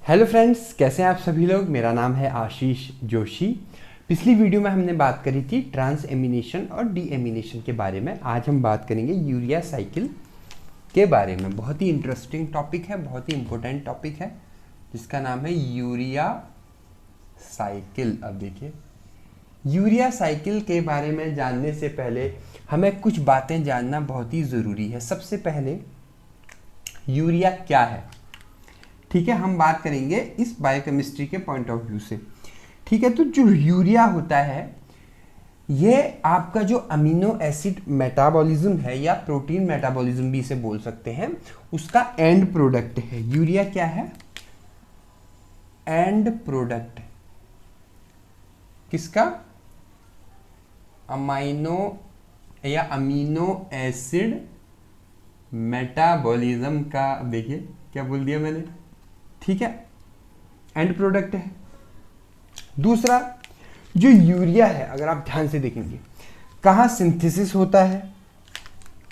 Hello friends, कैसे हैं आप सभी लोग। मेरा नाम है आशीष जोशी। पिछली वीडियो में हमने बात करी थी ट्रांस एमिनेशन और डी एमिनेशन के बारे में। आज हम बात करेंगे यूरिया साइकिल के बारे में। बहुत ही इंटरेस्टिंग टॉपिक है, बहुत ही इंपॉर्टेंट टॉपिक है जिसका नाम है यूरिया साइकिल। अब देखिए, यूरिया साइकिल के बारे में जानने से पहले हमें कुछ बातें जानना बहुत ही ज़रूरी है। सबसे पहले यूरिया क्या है, ठीक है, हम बात करेंगे इस बायोकेमिस्ट्री के पॉइंट ऑफ व्यू से। ठीक है, तो जो यूरिया होता है ये आपका जो अमीनो एसिड मेटाबॉलिज्म है या प्रोटीन मेटाबॉलिज्म भी इसे बोल सकते हैं, उसका एंड प्रोडक्ट है। यूरिया क्या है? एंड प्रोडक्ट किसका? अमीनो एसिड मेटाबॉलिज्म का। देखिए क्या बोल दिया मैंने, ठीक है, एंड प्रोडक्ट है। दूसरा, जो यूरिया है अगर आप ध्यान से देखेंगे कहाँ सिंथेसिस होता है।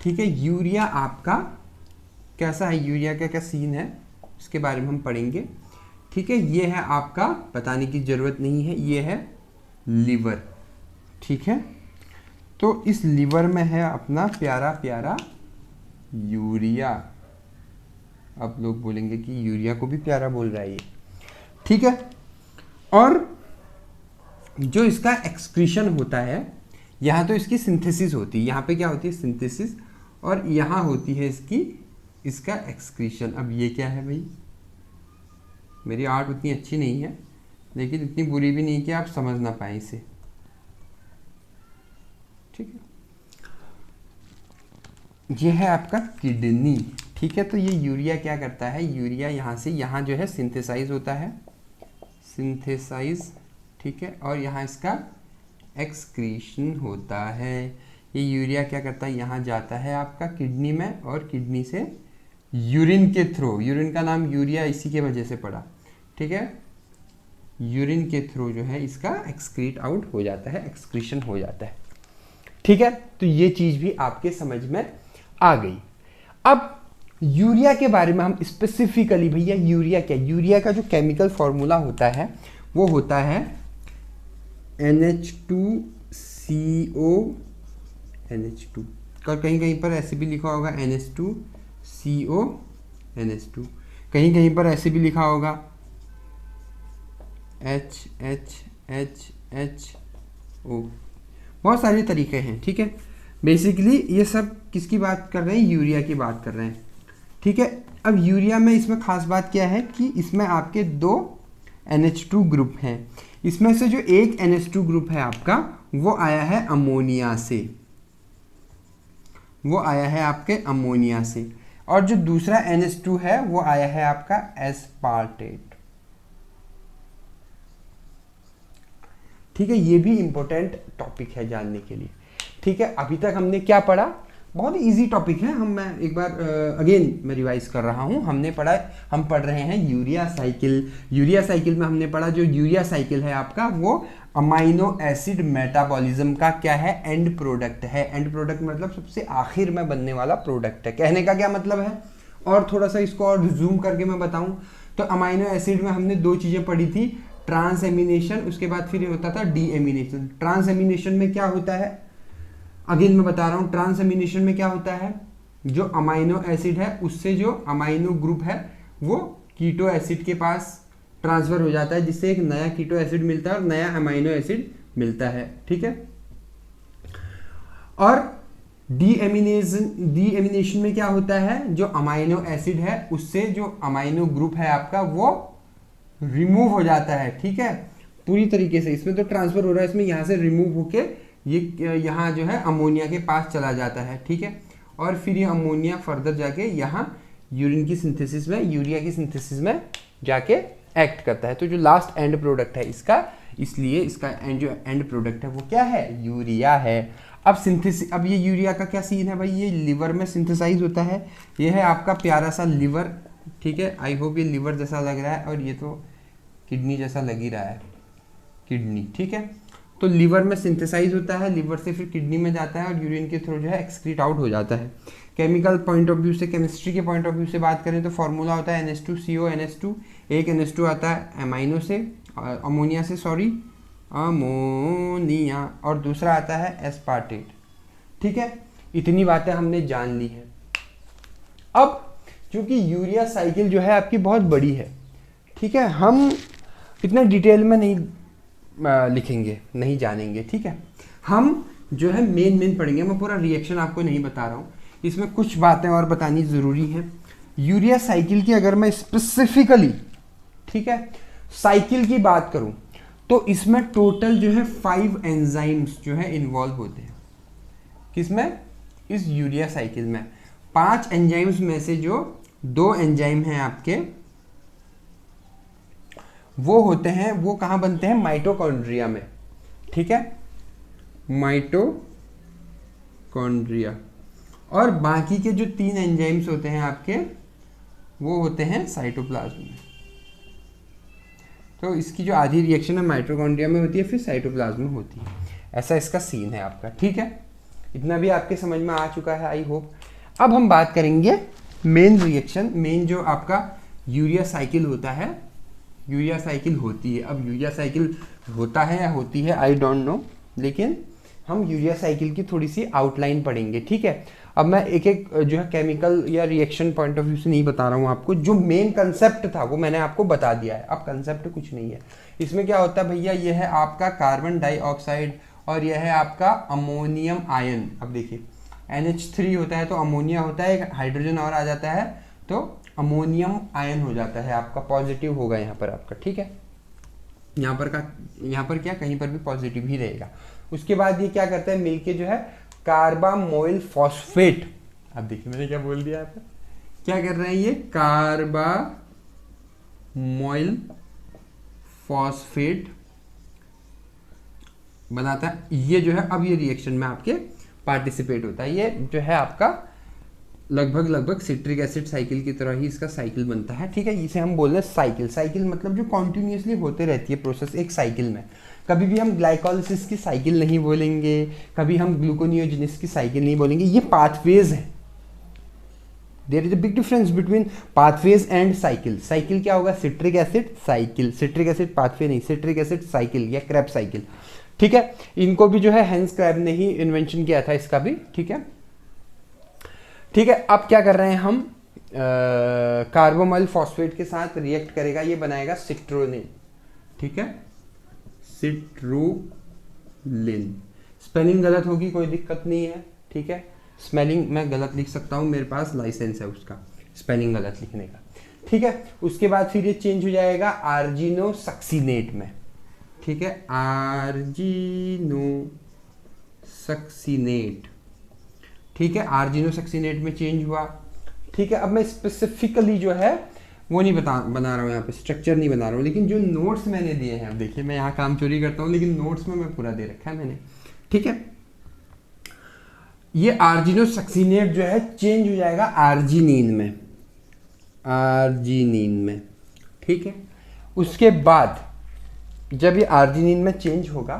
ठीक है, यूरिया आपका कैसा है, यूरिया का क्या सीन है इसके बारे में हम पढ़ेंगे। ठीक है, ये है आपका, बताने की जरूरत नहीं है, ये है लीवर। ठीक है, तो इस लीवर में है अपना प्यारा प्यारा यूरिया। आप लोग बोलेंगे कि यूरिया को भी प्यारा बोल रहा है ये, ठीक है। और जो इसका एक्सक्रीशन होता है, यहाँ तो इसकी सिंथेसिस होती है, यहाँ पे क्या होती है? सिंथेसिस। और यहाँ होती है इसका एक्सक्रीशन। अब ये क्या है भाई? मेरी आर्ट उतनी अच्छी नहीं है लेकिन इतनी बुरी भी नहीं कि आप समझ ना पाए इसे, ठीक है। ये है आपका किडनी। ठीक है, तो ये यूरिया क्या करता है? यूरिया यहाँ से यहाँ जो है सिंथेसाइज होता है, सिंथेसाइज, ठीक है, और यहाँ इसका एक्सक्रीशन होता है। ये यूरिया क्या करता है? यहाँ जाता है आपका किडनी में और किडनी से यूरिन के थ्रू, यूरिन का नाम यूरिया इसी के वजह से पड़ा, ठीक है, यूरिन के थ्रू जो है इसका एक्सक्रीट आउट हो जाता है, एक्सक्रीशन हो जाता है। ठीक है, तो ये चीज़ भी आपके समझ में आ गई। अब यूरिया के बारे में हम स्पेसिफिकली, भैया यूरिया क्या? यूरिया का जो केमिकल फॉर्मूला होता है वो होता है NH2CO NH2, और कहीं कहीं पर ऐसे भी लिखा होगा NH2CO NH2, कहीं कहीं पर ऐसे भी लिखा होगा HHHHO। बहुत सारे तरीके हैं, ठीक है। बेसिकली ये सब किसकी बात कर रहे हैं? यूरिया की बात कर रहे हैं, ठीक है। अब यूरिया में इसमें खास बात क्या है कि इसमें आपके दो NH2 ग्रुप हैं। इसमें से जो एक NH2 ग्रुप है आपका वो आया है अमोनिया से, वो आया है आपके अमोनिया से, और जो दूसरा NH2 है वो आया है आपका एस्पार्टेट। ठीक है, ये भी इंपॉर्टेंट टॉपिक है जानने के लिए। ठीक है, अभी तक हमने क्या पढ़ा? बहुत इजी टॉपिक है। मैं एक बार अगेन मैं रिवाइज कर रहा हूँ। हम पढ़ रहे हैं यूरिया साइकिल। यूरिया साइकिल में हमने पढ़ा जो यूरिया साइकिल है आपका वो अमाइनो एसिड मेटाबॉलिज्म का क्या है? एंड प्रोडक्ट है। एंड प्रोडक्ट मतलब सबसे आखिर में बनने वाला प्रोडक्ट है। कहने का क्या मतलब है? और थोड़ा सा इसको और जूम करके मैं बताऊँ तो अमाइनो एसिड में हमने दो चीज़ें पढ़ी थी, ट्रांस एमिनेशन, उसके बाद फिर ये होता था डी एमिनेशन। ट्रांस एमिनेशन में क्या होता है? अगेन मैं बता रहा हूँ, ट्रांस एमिनेशन में क्या होता है? जो अमाइनो एसिड है उससे जो अमाइनो ग्रुप है वो कीटो एसिड के पास ट्रांसफर हो जाता है, जिससे एक नया कीटो एसिड मिलता है और नया अमाइनो एसिड मिलता है, ठीक है। और डी एमिनेशन में क्या होता है? जो अमाइनो एसिड है उससे जो अमाइनो ग्रुप है आपका वो रिमूव हो जाता है, ठीक है, पूरी तरीके से। इसमें तो ट्रांसफर हो रहा है, इसमें यहाँ से रिमूव होके ये यहाँ जो है अमोनिया के पास चला जाता है, ठीक है। और फिर ये अमोनिया फर्दर जाके यहाँ यूरिन की सिंथेसिस में, यूरिया की सिंथेसिस में जाके एक्ट करता है। तो जो लास्ट एंड प्रोडक्ट है इसका, इसलिए इसका जो एंड प्रोडक्ट है वो क्या है? यूरिया है। अब अब ये यूरिया का क्या सीन है भाई? ये लिवर में सिंथेसाइज होता है। ये है आपका प्यारा सा लिवर, ठीक है। आई होप ये लिवर जैसा लग रहा है और ये तो किडनी जैसा लग ही रहा है, किडनी, ठीक है। तो लीवर में सिंथेसाइज होता है, लीवर से फिर किडनी में जाता है और यूरिन के थ्रू जो है एक्सक्रीट आउट हो जाता है। केमिकल पॉइंट ऑफ व्यू से, केमिस्ट्री के पॉइंट ऑफ व्यू से बात करें तो फॉर्मूला होता है NH2CO NH2, एक NH2 आता है अमाइनो से, अमोनिया से, सॉरी अमोनिया, और दूसरा आता है एस्पार्टेट। ठीक है, इतनी बातें हमने जान ली है। अब क्योंकि यूरिया साइकिल जो है आपकी बहुत बड़ी है, ठीक है, हम इतना डिटेल में नहीं लिखेंगे, नहीं जानेंगे। ठीक है, हम जो है मेन पढ़ेंगे। मैं पूरा रिएक्शन आपको नहीं बता रहा हूँ, इसमें कुछ बातें और बतानी ज़रूरी है। यूरिया साइकिल की अगर मैं स्पेसिफिकली, ठीक है, साइकिल की बात करूँ तो इसमें टोटल जो है 5 एंजाइम्स जो है इन्वॉल्व होते हैं। किसमें? इस यूरिया साइकिल में 5 एंजाइम्स में से जो 2 एंजाइम हैं आपके, वो होते हैं, वो कहाँ बनते हैं? माइटोकॉन्ड्रिया में। ठीक है, माइटोकॉन्ड्रिया। और बाकी के जो 3 एंजाइम्स होते हैं आपके, वो होते हैं साइटोप्लाज्म में। तो इसकी जो आधी रिएक्शन है माइटोकॉन्ड्रिया में होती है, फिर साइटोप्लाज्म में होती है। ऐसा इसका सीन है आपका। ठीक है, इतना भी आपके समझ में आ चुका है आई होप। अब हम बात करेंगे मेन रिएक्शन, मेन जो आपका यूरिया साइकिल होता है, यूरिया साइकिल होती है। अब यूरिया साइकिल होता है या होती है आई डोंट नो, लेकिन हम यूरिया साइकिल की थोड़ी सी आउटलाइन पढ़ेंगे। ठीक है, अब मैं एक एक जो है केमिकल या रिएक्शन पॉइंट ऑफ व्यू से नहीं बता रहा हूँ आपको, जो मेन कंसेप्ट था वो मैंने आपको बता दिया है। अब कंसेप्ट कुछ नहीं है इसमें। क्या होता है भैया, ये है आपका कार्बन डाइऑक्साइड और यह है आपका अमोनियम आयन। अब देखिए NH3 होता है तो अमोनिया होता है, एक हाइड्रोजन और आ जाता है तो अमोनियम आयन हो जाता है आपका, पॉजिटिव होगा यहाँ पर आपका। ठीक है, यहाँ पर क्या, कहीं पर भी पॉजिटिव ही रहेगा। उसके बाद ये क्या करता है, मिलके जो है कार्बामोइल फॉस्फेट, अब देखिए मैंने क्या बोल दिया आपको, क्या कर रहे हैं ये, कार्बामोइल फॉस्फेट बनाता है। ये जो है, अब ये रिएक्शन में आपके पार्टिसिपेट होता है। ये जो है आपका लगभग सिट्रिक एसिड साइकिल की तरह ही इसका साइकिल बनता है। ठीक है, इसे हम बोल रहे हैं साइकिल। साइकिल मतलब जो कॉन्टिन्यूसली होते रहती है प्रोसेस एक साइकिल में। कभी भी हम ग्लाइकोलिसिस की साइकिल नहीं बोलेंगे, कभी हम ग्लूकोनियोजेनेसिस की साइकिल नहीं बोलेंगे, ये पाथवेज है। There is a big difference between pathways and cycle. Cycle क्या होगा, citric acid cycle, citric acid pathway नहीं, सिट्रिक एसिड साइकिल या क्रैब साइकिल। ठीक है, इनको भी जो है हैंस क्रैब ने ही इन्वेंशन किया था इसका भी। ठीक है, ठीक है, अब क्या कर रहे हैं हम, कार्बामोइल फॉस्फेट के साथ रिएक्ट करेगा, ये बनाएगा सिट्रोलिन। ठीक है, सिट्रोलिन। स्पेलिंग गलत होगी कोई दिक्कत नहीं है। ठीक है, स्पेलिंग मैं गलत लिख सकता हूं, मेरे पास लाइसेंस है उसका स्पेलिंग गलत लिखने का। ठीक है, उसके बाद फिर ये चेंज हो जाएगा आर्जिनोसक्सीनेट में। ठीक है, आर्जिनोसक्सीनेट। ठीक है, आर्जिनोसक्सीनेट में चेंज हुआ। ठीक है, अब मैं स्पेसिफिकली जो है वो नहीं बना रहा हूँ, यहाँ पे स्ट्रक्चर नहीं बना रहा हूँ, लेकिन जो नोट्स मैंने दिए हैं, अब देखिए मैं यहाँ काम चोरी करता हूँ लेकिन नोट्स में मैं पूरा दे रखा है मैंने। ठीक है, ये आर्जिनोसक्सीनेट जो है चेंज हो जाएगा आर्जिनिन में, आर्जिनिन में। ठीक है, उसके बाद जब ये आर्जिनिन में चेंज होगा,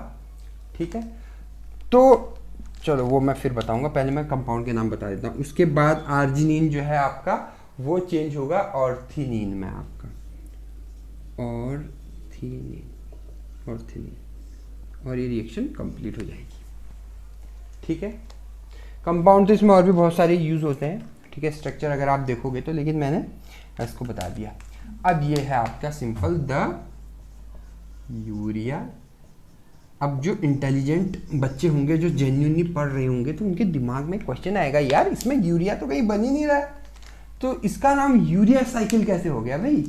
ठीक है, तो चलो वो मैं फिर बताऊंगा, पहले मैं कंपाउंड के नाम बता देता हूँ। उसके बाद आर्जिनिन जो है आपका वो चेंज होगा ऑर्थिनीन में आपका, ऑर्थिनीन, और ये रिएक्शन कंप्लीट हो जाएगी। ठीक है, कंपाउंड तो इसमें और भी बहुत सारे यूज होते हैं। ठीक है, स्ट्रक्चर अगर आप देखोगे तो, लेकिन मैंने इसको बता दिया। अब ये है आपका सिंपल द यूरिया। अब जो इंटेलिजेंट बच्चे होंगे, जो जेन्युइनली पढ़ रहे होंगे, तो उनके दिमाग में क्वेश्चन आएगा, यार इसमें यूरिया तो कहीं बन ही नहीं रहा है, तो इसका नाम यूरिया साइकिल कैसे हो गया भाई।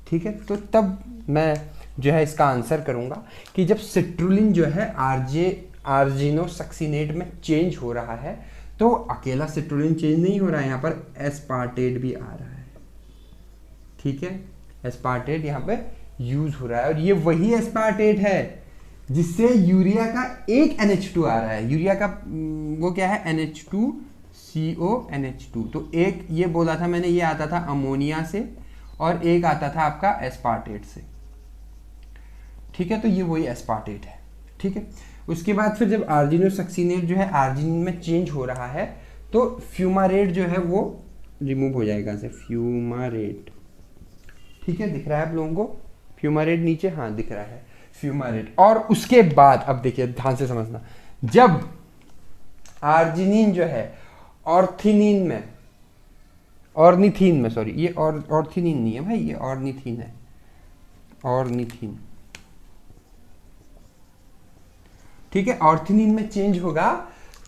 ठीक है, तो तब मैं जो है इसका आंसर करूंगा कि जब सिट्रुलिन जो है आर्जिनोसक्सीनेट में चेंज हो रहा है, तो अकेला सिट्रुलिन चेंज नहीं हो रहा है, यहाँ पर एस्पार्टेट भी आ रहा है। ठीक है, एस्पार्टेट यहाँ पे यूज हो रहा है, और ये वही एस्पार्टेट है जिससे यूरिया का एक NH2 आ रहा है। यूरिया का वो क्या है, NH2CO NH2। तो एक ये बोला था मैंने, ये आता था अमोनिया से, और एक आता था आपका एस्पार्टेट से। ठीक है, तो ये वही एस्पार्टेट है। ठीक है, उसके बाद फिर जब आर्जिनोसक्सीनेट जो है आर्जिनिन में चेंज हो रहा है, तो तो फ्यूमारेट जो है वो रिमूव हो जाएगा से, फ्यूमारेट, ठीक है, दिख रहा है आप लोगों को फ्यूमारेट नीचे, हाँ दिख रहा है फ्यूमारेट। और उसके बाद अब देखिए ध्यान से समझना, जब आर्जिनिन जो है ऑर्थिनीन में, ऑर्निथीन में, सॉरी ये ऑर्थिनीन नहीं है भाई, ये ऑर्निथीन है, ऑर्निथीन, ठीक है, ऑर्थिनीन में चेंज होगा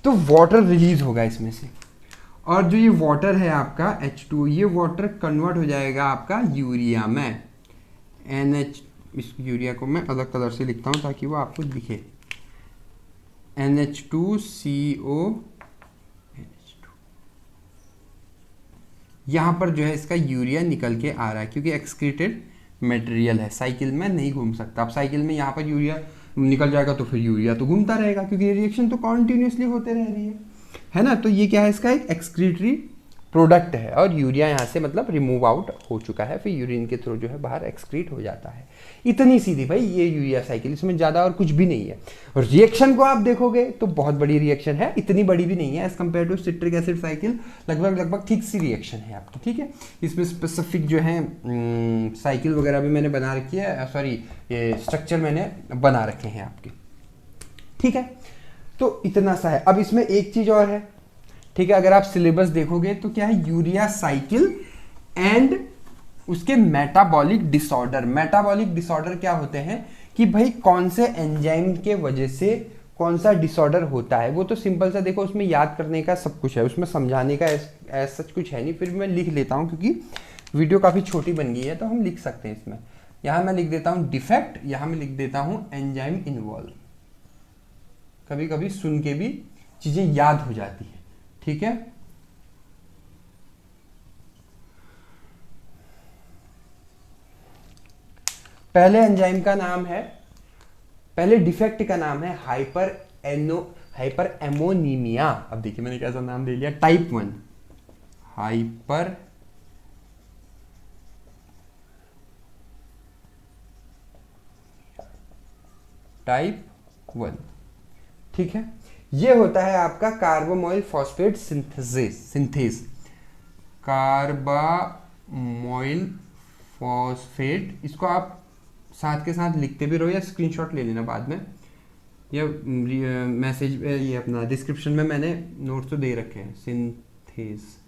तो वाटर रिलीज होगा इसमें से, और जो ये वाटर है आपका H2, ये वाटर कन्वर्ट हो जाएगा आपका यूरिया में, NH, इस यूरिया को मैं अलग कलर से लिखता हूँ ताकि वो आपको दिखे, NH2CO, यहाँ पर जो है इसका यूरिया निकल के आ रहा है क्योंकि एक्सक्रीटेड मटेरियल है, साइकिल में नहीं घूम सकता। अब साइकिल में यहाँ पर यूरिया निकल जाएगा तो फिर यूरिया तो घूमता रहेगा क्योंकि ये रिएक्शन तो कॉन्टिन्यूसली होते रह रही है ना। तो ये क्या है, इसका एक एक्सक्रीटरी प्रोडक्ट है और यूरिया यहाँ से मतलब रिमूव आउट हो चुका है, फिर यूरिन के थ्रू जो है बाहर एक्सक्रीट हो जाता है। इतनी सीधी भाई ये यूरिया साइकिल, इसमें ज़्यादा और कुछ भी नहीं है। और रिएक्शन को आप देखोगे तो बहुत बड़ी रिएक्शन है, इतनी बड़ी भी नहीं है as compare to citric acid cycle, लगभग ठीक सी रिएक्शन है आपकी, ठीक है। इसमें स्पेसिफिक जो है साइकिल वगैरह भी मैंने बना रखी है, सॉरी ये स्ट्रक्चर मैंने बना रखे हैं आपके, ठीक है। तो इतना सा है। अब इसमें एक चीज़ और है, ठीक है, अगर आप सिलेबस देखोगे तो क्या है, यूरिया साइकिल एंड उसके मेटाबॉलिक डिसऑर्डर। मेटाबॉलिक डिसऑर्डर क्या होते हैं कि भाई कौन से एंजाइम के वजह से कौन सा डिसऑर्डर होता है, वो तो सिंपल सा देखो, उसमें याद करने का सब कुछ है, उसमें समझाने का ऐसा सच कुछ है नहीं, फिर मैं लिख लेता हूँ क्योंकि वीडियो काफ़ी छोटी बन गई है तो हम लिख सकते हैं इसमें। यहाँ मैं लिख देता हूँ डिफेक्ट, यहाँ मैं लिख देता हूँ एंजाइम इन्वॉल्व, कभी कभी सुन के भी चीज़ें याद हो जाती है, ठीक है। पहले एंजाइम का नाम है, पहले डिफेक्ट का नाम है हाइपर एमोनीमिया। अब देखिए मैंने कैसा नाम दे लिया, टाइप 1 हाइपर टाइप 1, ठीक है। ये होता है आपका carbamoyl phosphate synthase, carbamoyl phosphate, इसको आप साथ के साथ लिखते भी रहो या स्क्रीनशॉट ले लेना बाद में, या मैसेज ये अपना डिस्क्रिप्शन में मैंने नोट्स तो दे रखे हैं। सिंथेस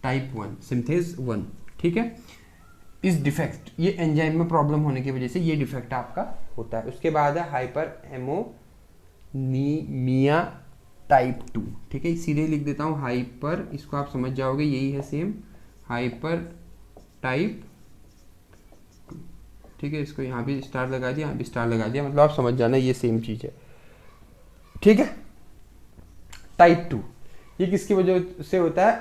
टाइप 1, सिंथेस 1, ठीक है। इस डिफेक्ट, ये एंजाइम में प्रॉब्लम होने की वजह से ये डिफेक्ट आपका होता है। उसके बाद है हाइपर एमोनीमिया टाइप 2, ठीक है, सीधे लिख देता हूँ हाइपर, इसको आप समझ जाओगे यही है सेम, हाइपर टाइप 2, ठीक है। इसको यहाँ भी स्टार लगा दिया, यहाँ भी स्टार लगा दिया, मतलब आप समझ जाना ये सेम चीज़ है, ठीक है। टाइप 2 ये किसकी वजह से होता है,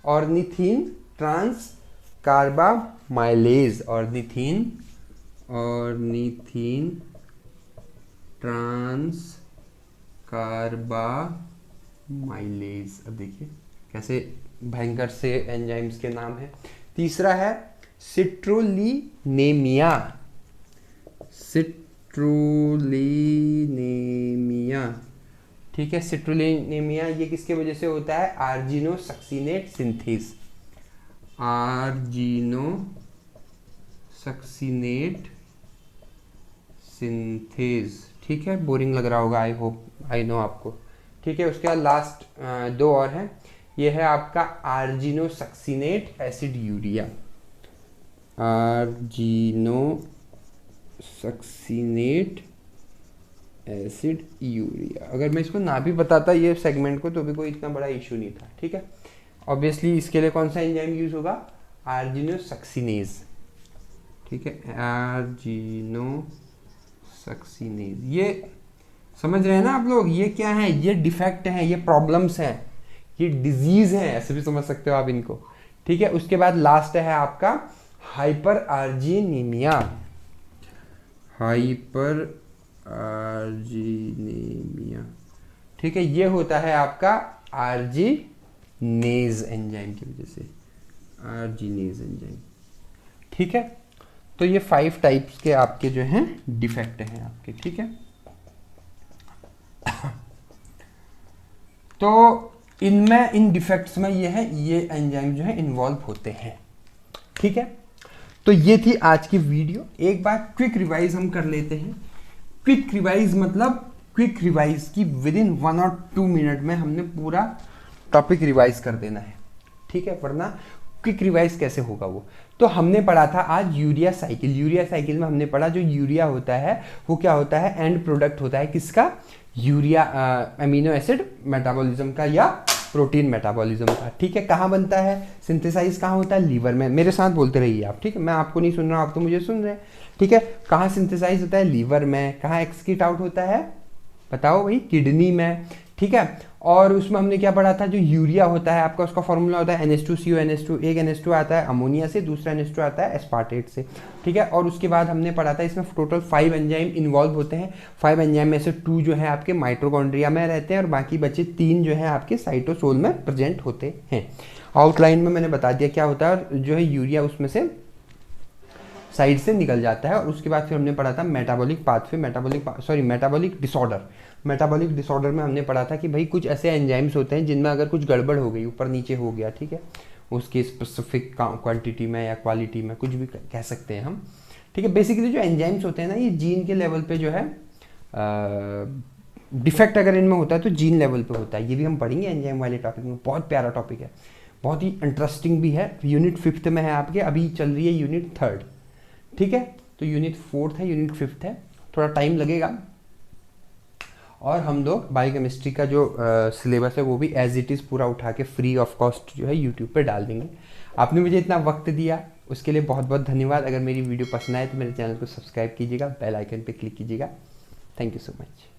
ऑर्निथीन ट्रांस कार्बामाइलेज, ऑर्निथीन ट्रांस कार्बामाइलेज। अब देखिए कैसे भयंकर से एंजाइम्स के नाम है। तीसरा है सिट्रोलिनेमिया, ठीक है। सिट्रोलिनेमिया ये किसके वजह से होता है, आर्जिनोसक्सिनेट सिंथेस, आर्जिनोसक्सिनेट सिंथेस, ठीक है। बोरिंग लग रहा होगा, आई नो आपको, ठीक है। उसके बाद लास्ट 2 और हैं, ये है आपका आर्जिनोसक्सिनेट एसिड यूरिया, आर्जिनोसक्सिनेट एसिड यूरिया। अगर मैं इसको ना भी बताता ये सेगमेंट को तो भी कोई इतना बड़ा इशू नहीं था, ठीक है। ऑब्वियसली इसके लिए कौन सा एंजाइम यूज होगा, आर्जिनोसक्सिनेज, ठीक है, आर्जिनोसक्सिनेज। ये समझ रहे हैं ना आप लोग, ये क्या है, ये डिफेक्ट है, ये प्रॉब्लम्स हैं, ये डिजीज है, ऐसे भी समझ सकते हो आप इनको, ठीक है। उसके बाद लास्ट है आपका हाइपर आर्जिनीमिया, हाइपर आर्जिनीमिया, ठीक है। ये होता है आपका आर्जिनेज एंजाइम की वजह से, आर्जिनेज एंजाइम, ठीक है। तो ये 5 टाइप्स के आपके जो हैं डिफेक्ट हैं आपके, ठीक है। तो इनमें, इन डिफेक्ट्स में ये है, ये एंजाइम जो है इन्वॉल्व होते हैं। ठीक है, तो ये थी आज की वीडियो। एक बार क्विक रिवाइज हम कर लेते हैं। क्विक रिवाइज मतलब क्विक रिवाइज की विद इन 1 और 2 मिनट में हमने पूरा टॉपिक रिवाइज कर देना है। ठीक है, वरना क्विक रिवाइज कैसे होगा वो। तो हमने पढ़ा था आज यूरिया साइकिल। यूरिया साइकिल में हमने पढ़ा जो यूरिया होता है वो क्या होता है, एंड प्रोडक्ट होता है किसका, यूरिया अमीनो एसिड मेटाबॉलिज्म का या प्रोटीन मेटाबॉलिज्म का। ठीक है, कहाँ बनता है, सिंथेसाइज कहाँ होता है, लीवर में। मेरे साथ बोलते रहिए आप, ठीक है, मैं आपको नहीं सुन रहा हूँ, आप तो मुझे सुन रहे हैं। ठीक है, कहाँ सिंथेसाइज होता है, लीवर में। कहाँ एक्सक्रीट आउट होता है, बताओ भाई, किडनी में। ठीक है, और उसमें हमने क्या पढ़ा था, जो यूरिया होता है आपका, उसका फॉर्मूला होता है NH2CO NH2। एक NH2 आता है अमोनिया से, दूसरा NH2 आता है एस्पार्टेट से। ठीक है, और उसके बाद हमने पढ़ा था इसमें टोटल 5 एंजाइम इन्वॉल्व होते हैं। 5 एंजाइम में से 2 जो है आपके माइटोकॉन्ड्रिया में रहते हैं और बाकी बचे 3 जो है आपके साइटोसोल में प्रेजेंट होते हैं। आउटलाइन में मैंने बता दिया क्या होता है, और जो है यूरिया उसमें से साइड से निकल जाता है। और उसके बाद फिर हमने पढ़ा था metabolic pathway, metabolic disorder. Metabolic disorder में हमने पढ़ा था कि भाई कुछ ऐसे एंजाइम्स होते हैं जिनमें अगर कुछ गड़बड़ हो गई, ऊपर नीचे हो गया, ठीक है, उसकी स्पेसिफिक क्वांटिटी में या क्वालिटी में, कुछ भी कह सकते हैं हम। ठीक है, बेसिकली जो एंजाइम्स होते हैं ना, ये जीन के लेवल पे जो है डिफेक्ट अगर इनमें होता है तो जीन लेवल पे होता है। ये भी हम पढ़ेंगे एंजाइम वाले टॉपिक में। बहुत प्यारा टॉपिक है, बहुत ही इंटरेस्टिंग भी है। यूनिट 5th में है आपके, अभी चल रही है यूनिट 3rd। ठीक है, तो यूनिट 4th है, यूनिट 5th है, थोड़ा टाइम लगेगा। और हम लोग बायोकेमिस्ट्री का जो सिलेबस है वो भी एज इट इज़ पूरा उठा के फ्री ऑफ कॉस्ट जो है यूट्यूब पे डाल देंगे। आपने मुझे इतना वक्त दिया उसके लिए बहुत बहुत धन्यवाद। अगर मेरी वीडियो पसंद आए तो मेरे चैनल को सब्सक्राइब कीजिएगा, बेल आइकन पे क्लिक कीजिएगा। Thank you so much.